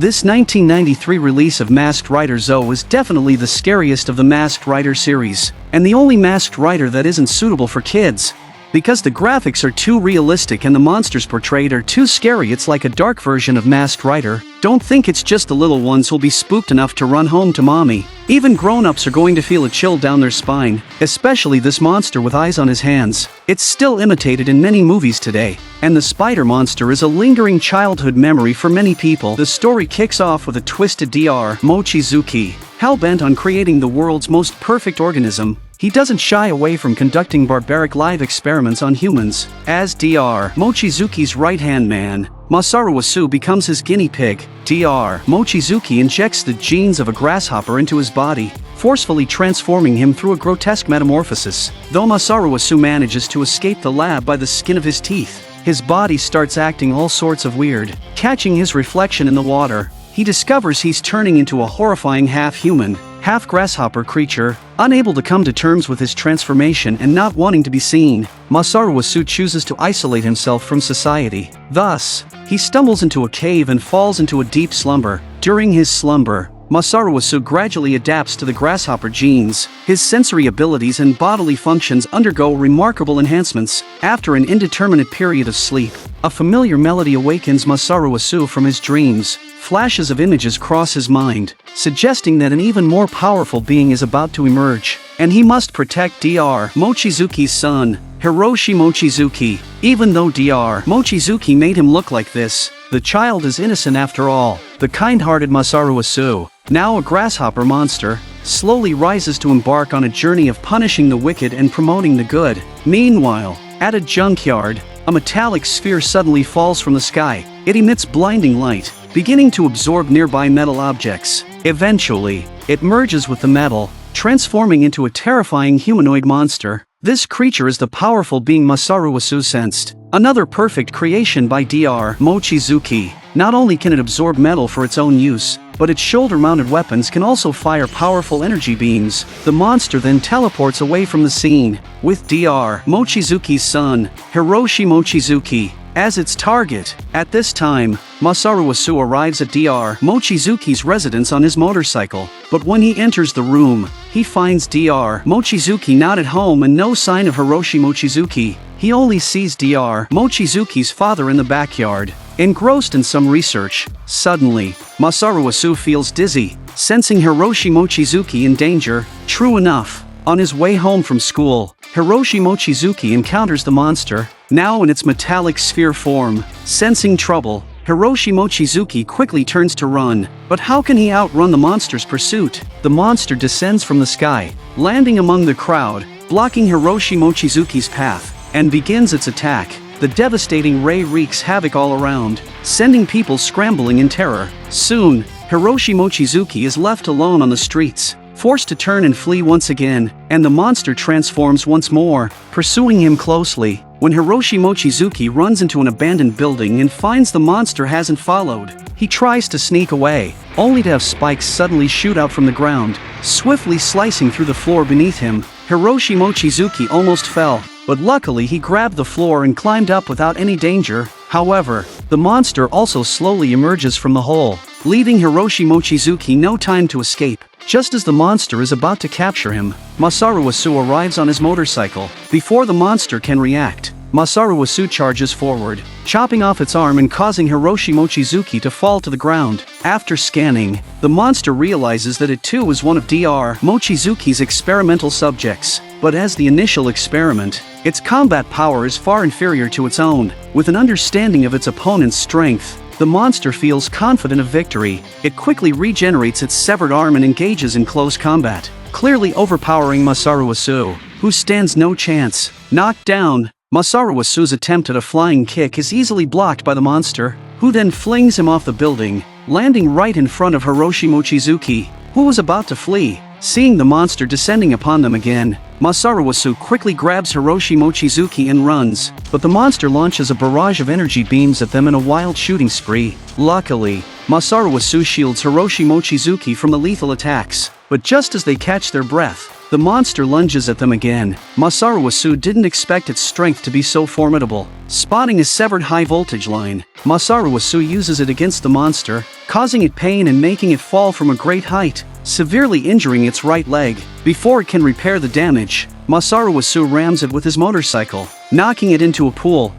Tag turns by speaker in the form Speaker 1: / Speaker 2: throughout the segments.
Speaker 1: This 1993 release of Masked Rider Zo is definitely the scariest of the Masked Rider series, and the only Masked Rider that isn't suitable for kids. Because the graphics are too realistic and the monsters portrayed are too scary, it's like a dark version of Masked Rider. Don't think it's just the little ones who'll be spooked enough to run home to mommy. Even grown-ups are going to feel a chill down their spine, especially this monster with eyes on his hands. It's still imitated in many movies today, and the spider monster is a lingering childhood memory for many people. The story kicks off with a twisted Dr. Mochizuki, hell-bent on creating the world's most perfect organism. He doesn't shy away from conducting barbaric live experiments on humans. As Dr. Mochizuki's right-hand man, Masaru Wasu becomes his guinea pig. Dr. Mochizuki injects the genes of a grasshopper into his body, forcefully transforming him through a grotesque metamorphosis. Though Masaru Wasu manages to escape the lab by the skin of his teeth, his body starts acting all sorts of weird. Catching his reflection in the water, he discovers he's turning into a horrifying half-human, half-grasshopper creature. Unable to come to terms with his transformation and not wanting to be seen, Masaru Wasu chooses to isolate himself from society. Thus, he stumbles into a cave and falls into a deep slumber. During his slumber, Masaru Wasu gradually adapts to the grasshopper genes. His sensory abilities and bodily functions undergo remarkable enhancements. After an indeterminate period of sleep, a familiar melody awakens Masaru Wasu from his dreams. Flashes of images cross his mind, suggesting that an even more powerful being is about to emerge, and he must protect Dr. Mochizuki's son, Hiroshi Mochizuki. Even though Dr. Mochizuki made him look like this, the child is innocent after all. The kind-hearted Masaru Wasu, now a grasshopper monster, slowly rises to embark on a journey of punishing the wicked and promoting the good. Meanwhile, at a junkyard, a metallic sphere suddenly falls from the sky. It emits blinding light, beginning to absorb nearby metal objects. Eventually, it merges with the metal, transforming into a terrifying humanoid monster. This creature is the powerful being Masaru Wasu sensed. Another perfect creation by Dr. Mochizuki. Not only can it absorb metal for its own use, but its shoulder-mounted weapons can also fire powerful energy beams. The monster then teleports away from the scene, with Dr. Mochizuki's son, Hiroshi Mochizuki, as its target. At this time, Masaru Wasu arrives at Dr. Mochizuki's residence on his motorcycle, but when he enters the room, he finds Dr. Mochizuki not at home and no sign of Hiroshi Mochizuki. He only sees Dr. Mochizuki's father in the backyard, engrossed in some research. Suddenly, Masaru Wasu feels dizzy, sensing Hiroshi Mochizuki in danger. True enough, on his way home from school, Hiroshi Mochizuki encounters the monster, now in its metallic sphere form. Sensing trouble, Hiroshi Mochizuki quickly turns to run, but how can he outrun the monster's pursuit? The monster descends from the sky, landing among the crowd, blocking Hiroshi Mochizuki's path, and begins its attack. The devastating ray wreaks havoc all around, sending people scrambling in terror. Soon, Hiroshi Mochizuki is left alone on the streets, forced to turn and flee once again, and the monster transforms once more, pursuing him closely. When Hiroshi Mochizuki runs into an abandoned building and finds the monster hasn't followed, he tries to sneak away, only to have spikes suddenly shoot out from the ground, swiftly slicing through the floor beneath him. Hiroshi Mochizuki almost fell, but luckily he grabbed the floor and climbed up without any danger. However, the monster also slowly emerges from the hole, leaving Hiroshi Mochizuki no time to escape. Just as the monster is about to capture him, Masaru Wasu arrives on his motorcycle. Before the monster can react, Masaru Wasu charges forward, chopping off its arm and causing Hiroshi Mochizuki to fall to the ground. After scanning, the monster realizes that it too is one of Dr. Mochizuki's experimental subjects. But as the initial experiment, its combat power is far inferior to its own. With an understanding of its opponent's strength, the monster feels confident of victory. It quickly regenerates its severed arm and engages in close combat, clearly overpowering Masaru Wasu, who stands no chance. Knocked down, Masaru Wasu's attempt at a flying kick is easily blocked by the monster, who then flings him off the building, landing right in front of Hiroshi Mochizuki, who was about to flee. Seeing the monster descending upon them again, Masaru Wasu quickly grabs Hiroshi Mochizuki and runs, but the monster launches a barrage of energy beams at them in a wild shooting spree. Luckily, Masaru Wasu shields Hiroshi Mochizuki from the lethal attacks, but just as they catch their breath, The monster lunges at them again. Masaru Wasu didn't expect its strength to be so formidable. Spotting a severed high-voltage line, Masaru Wasu uses it against the monster, causing it pain and making it fall from a great height, severely injuring its right leg. Before it can repair the damage, Masaru Wasu rams it with his motorcycle, knocking it into a pool.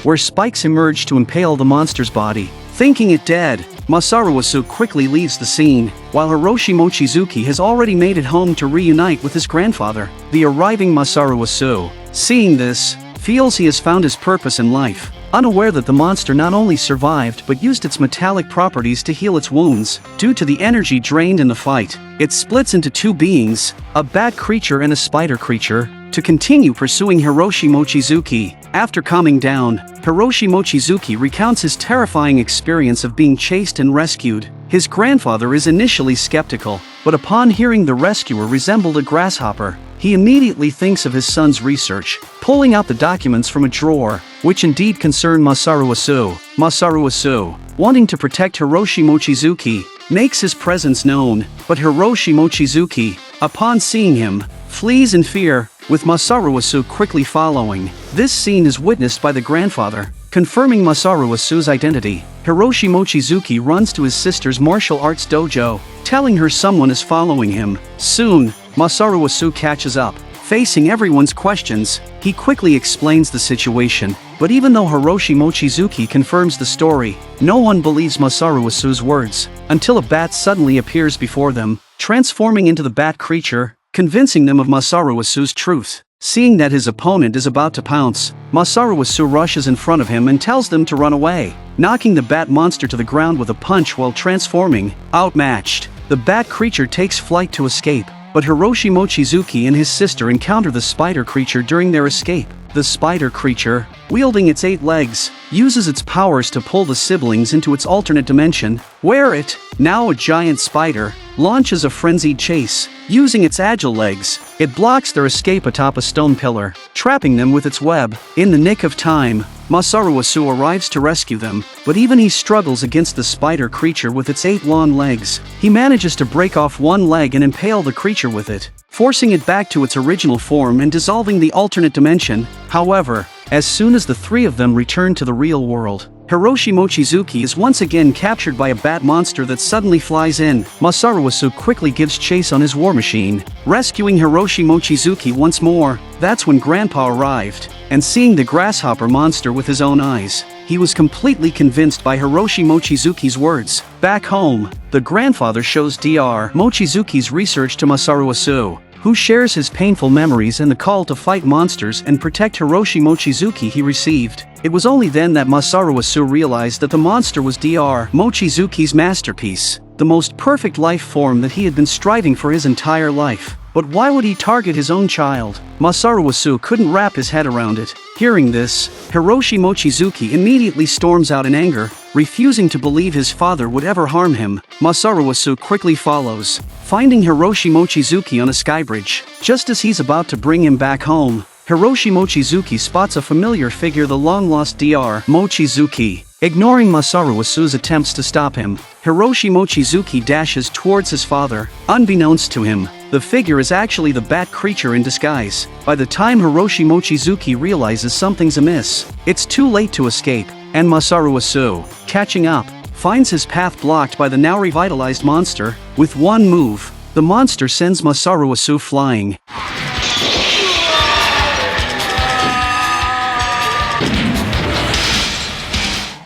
Speaker 1: Where spikes emerge to impale the monster's body. Thinking it dead, Masaru Wasu quickly leaves the scene, while Hiroshi Mochizuki has already made it home to reunite with his grandfather. The arriving Masaru Wasu, seeing this, feels he has found his purpose in life, unaware that the monster not only survived but used its metallic properties to heal its wounds. Due to the energy drained in the fight, it splits into two beings, a bat creature and a spider creature, to continue pursuing Hiroshi Mochizuki. After calming down, Hiroshi Mochizuki recounts his terrifying experience of being chased and rescued. His grandfather is initially skeptical, but upon hearing the rescuer resembled a grasshopper, he immediately thinks of his son's research, pulling out the documents from a drawer, which indeed concern Masaru Wasu. Masaru Wasu, wanting to protect Hiroshi Mochizuki, makes his presence known, but Hiroshi Mochizuki, upon seeing him, flees in fear, with Masaru Wasu quickly following. This scene is witnessed by the grandfather, confirming Masaru Wasu's identity. Hiroshi Mochizuki runs to his sister's martial arts dojo, telling her someone is following him. Soon, Masaru Wasu catches up. Facing everyone's questions, he quickly explains the situation, but even though Hiroshi Mochizuki confirms the story, no one believes Masaru Wasu's words, until a bat suddenly appears before them, transforming into the bat creature, convincing them of Masaru Wasu's truth. Seeing that his opponent is about to pounce, Masaru Wasu rushes in front of him and tells them to run away, knocking the bat monster to the ground with a punch while transforming. Outmatched, the bat creature takes flight to escape, but Hiroshi Mochizuki and his sister encounter the spider creature during their escape. The spider creature, wielding its 8 legs, uses its powers to pull the siblings into its alternate dimension, where it, now a giant spider, launches a frenzied chase. Using its agile legs, it blocks their escape atop a stone pillar, trapping them with its web. In the nick of time, Masaru Wasu arrives to rescue them, but even he struggles against the spider creature with its 8 long legs. He manages to break off one leg and impale the creature with it, forcing it back to its original form and dissolving the alternate dimension. However, as soon as the 3 of them return to the real world, Hiroshi Mochizuki is once again captured by a bat monster that suddenly flies in. Masaru Wasu quickly gives chase on his war machine, rescuing Hiroshi Mochizuki once more. That's when Grandpa arrived, and seeing the grasshopper monster with his own eyes, he was completely convinced by Hiroshi Mochizuki's words. Back home, the grandfather shows Dr. Mochizuki's research to Masaru Wasu, who shares his painful memories and the call to fight monsters and protect Hiroshi Mochizuki he received. It was only then that Masaru Wasu realized that the monster was Dr. Mochizuki's masterpiece, the most perfect life form that he had been striving for his entire life. But why would he target his own child? Masaru Wasu couldn't wrap his head around it. Hearing this, Hiroshi Mochizuki immediately storms out in anger, refusing to believe his father would ever harm him. Masaru Wasu quickly follows, finding Hiroshi Mochizuki on a skybridge. Just as he's about to bring him back home, Hiroshi Mochizuki spots a familiar figure, the long-lost Dr. Mochizuki. Ignoring Masaru Wasu's attempts to stop him, Hiroshi Mochizuki dashes towards his father. Unbeknownst to him, the figure is actually the bat creature in disguise. By the time Hiroshi Mochizuki realizes something's amiss, it's too late to escape, and Masaru Wasu, catching up, finds his path blocked by the now revitalized monster. With one move, the monster sends Masaru Wasu flying.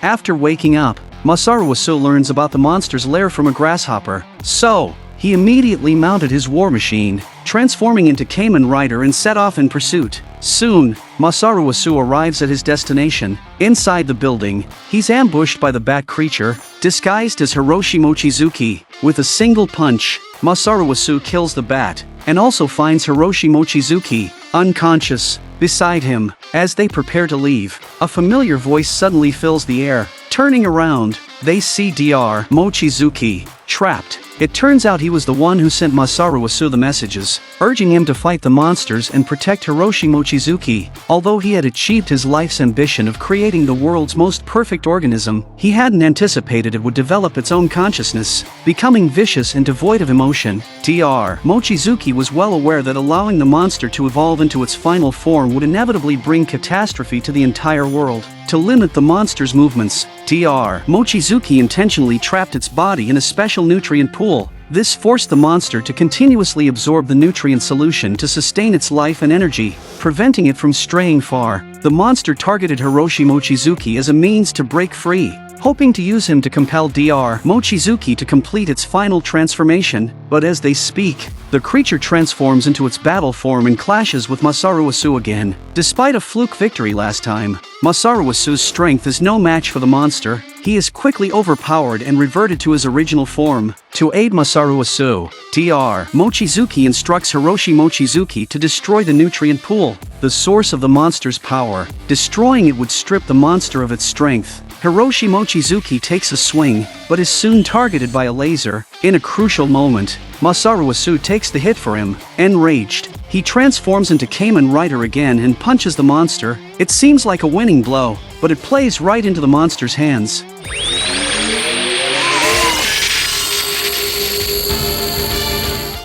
Speaker 1: After waking up, Masaru Wasu learns about the monster's lair from a grasshopper, so he immediately mounted his war machine, transforming into Kamen Rider and set off in pursuit. Soon, Masaru Wasu arrives at his destination. Inside the building, he's ambushed by the bat creature, disguised as Hiroshi Mochizuki. With a single punch, Masaru Wasu kills the bat, and also finds Hiroshi Mochizuki, unconscious, beside him. As they prepare to leave, a familiar voice suddenly fills the air. Turning around, they see Dr. Mochizuki, trapped It turns out he was the one who sent Masaru Asu the messages, urging him to fight the monsters and protect Hiroshi Mochizuki. Although he had achieved his life's ambition of creating the world's most perfect organism, he hadn't anticipated it would develop its own consciousness, becoming vicious and devoid of emotion. Dr. Mochizuki was well aware that allowing the monster to evolve into its final form would inevitably bring catastrophe to the entire world. To limit the monster's movements, Dr. Mochizuki intentionally trapped its body in a special nutrient pool. This forced the monster to continuously absorb the nutrient solution to sustain its life and energy, preventing it from straying far. The monster targeted Hiroshi Mochizuki as a means to break free, hoping to use him to compel Dr. Mochizuki to complete its final transformation, but as they speak, the creature transforms into its battle form and clashes with Masaru Asu again. Despite a fluke victory last time, Masaru Asu's strength is no match for the monster. He is quickly overpowered and reverted to his original form. To aid Masaru Asu, Dr. Mochizuki instructs Hiroshi Mochizuki to destroy the nutrient pool, the source of the monster's power. Destroying it would strip the monster of its strength. Hiroshi Mochizuki takes a swing, but is soon targeted by a laser. In a crucial moment, Masaru Asu takes the hit for him. Enraged, he transforms into Kamen Rider again and punches the monster. It seems like a winning blow, but it plays right into the monster's hands.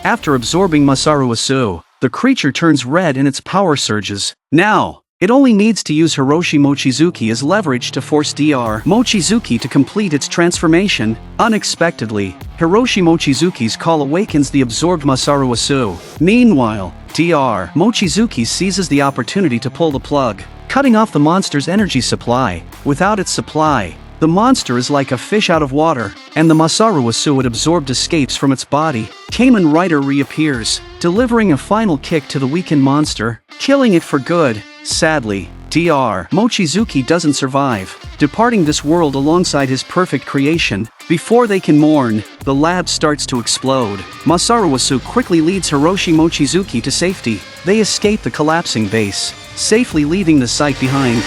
Speaker 1: After absorbing Masaru Asu, the creature turns red and its power surges. Now, it only needs to use Hiroshi Mochizuki as leverage to force Dr. Mochizuki to complete its transformation. Unexpectedly, Hiroshi Mochizuki's call awakens the absorbed Masaru Asu. Meanwhile, Dr. Mochizuki seizes the opportunity to pull the plug, cutting off the monster's energy supply. Without its supply, the monster is like a fish out of water, and the Masaru Asu it absorbed escapes from its body. Kamen Rider reappears, delivering a final kick to the weakened monster, killing it for good. Sadly, Dr. Mochizuki doesn't survive, departing this world alongside his perfect creation. Before they can mourn, the lab starts to explode. Masaru Asu quickly leads Hiroshi Mochizuki to safety. They escape the collapsing base, safely leaving the site behind.